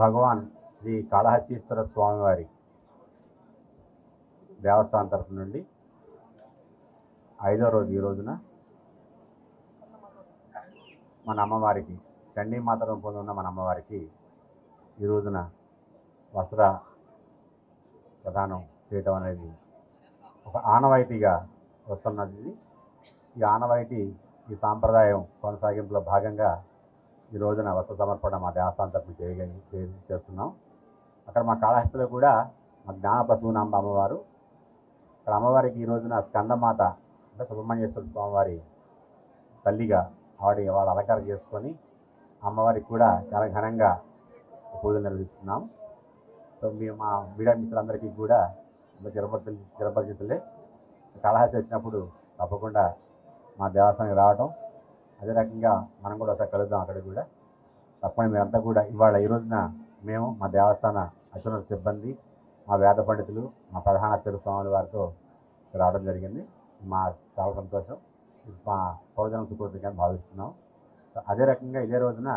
భగవాన్ శ్రీ కాళహస్తీశ్వర స్వామివారి దేవస్థానం తరఫు నుండి 5వ రోజు ఈ రోజున మన అమ్మవారికి చండీమాత రూపంలో ఉన్న మన అమ్మవారికి ఈ రోజున వస్త్ర ప్రదానం చేయటం అనేది ఒక ఆనవాయితీగా వస్తున్నది. ఈ ఆనవాయితీ ఈ సాంప్రదాయం కొనసాగింపులో భాగంగా ఈ రోజున వస్త్ర సమర్పణ మా దేవస్థానం తరఫున చేస్తున్నాం. అక్కడ మా కాళహస్తిలో కూడా మా జ్ఞానప్రసూనాంబ అమ్మవారు, అక్కడ అమ్మవారికి ఈ రోజున స్కందమాత అంటే సుబ్రహ్మణ్యేశ్వర స్వామివారి తల్లిగా వాళ్ళ అలంకారం చేసుకొని అమ్మవారికి కూడా చాలా ఘనంగా పూజలు నిర్వహిస్తున్నాం. సో మేము మా మీడియా మిత్రులందరికీ కూడా చిరపరిచితులే కాళహస్తి వచ్చినప్పుడు తప్పకుండా మా దేవస్థానానికి రావటం, అదే రకంగా మనం కూడా ఒకసారి కలుద్దాం. అక్కడ కూడా తప్పని మీరంతా కూడా ఈ రోజున మేము మా దేవస్థాన అత్యున్నత సిబ్బంది, మా వేద పండితులు, మా ప్రధాన అర్చక స్వాముల వారితో రావడం జరిగింది. మా చాలా సంతోషం, మా పౌరజనం సుకృతిగా భావిస్తున్నాం. అదే రకంగా ఇదే రోజున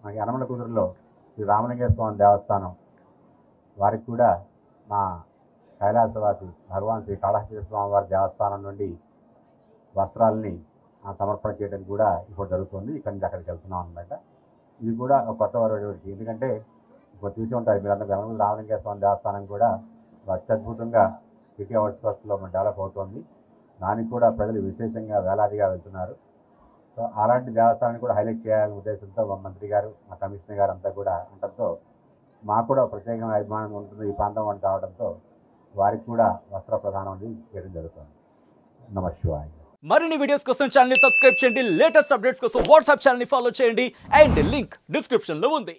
మనకి యనమల కుదురులో శ్రీ రామలింగేశ్వర స్వామి దేవస్థానం వారికి కూడా మా కైలాసవాసి భగవాన్ శ్రీ కాళహస్తీశ్వర స్వామి వారి దేవస్థానం నుండి వస్త్రాలని సమర్పణ చేయడం కూడా ఇప్పుడు జరుగుతుంది. ఇక్కడి నుంచి అక్కడికి వెళ్తున్నాం అనమాట. ఇది కూడా ఒక కొత్త వరకు, ఎందుకంటే ఇప్పుడు చూసి ఉంటారు మీరంతా యనమల రామలింగేశ్వర స్వామి దేవస్థానం కూడా అత్యద్భుతంగా సిటీ అవుట్స్కర్ట్స్లో డెవలప్ అవుతుంది. దానికి కూడా ప్రజలు విశేషంగా వేలాదిగా వెళ్తున్నారు. సో అలాంటి దేవస్థానాన్ని కూడా హైలైట్ చేయాలనే ఉద్దేశంతో మా మంత్రి గారు, మా కమిషనర్ గారు అంతా కూడా ఉండటంతో మాకు కూడా ప్రత్యేకమైన అభిమానం ఉంటుంది ఈ ప్రాంతం వంటి కావడంతో వారికి కూడా వస్త్ర ప్రదానం చేయడం జరుగుతుంది. నమస్కారం. మరిన్ని వీడియోస్ కోసం ఛానల్ ని సబ్స్క్రైబ్ చేయండి. లేటెస్ట్ అప్డేట్స్ కోసం వాట్సాప్ ఛానల్ ని ఫాలో చేయండి. అండ్ లింక్ డిస్క్రిప్షన్ లో ఉంది.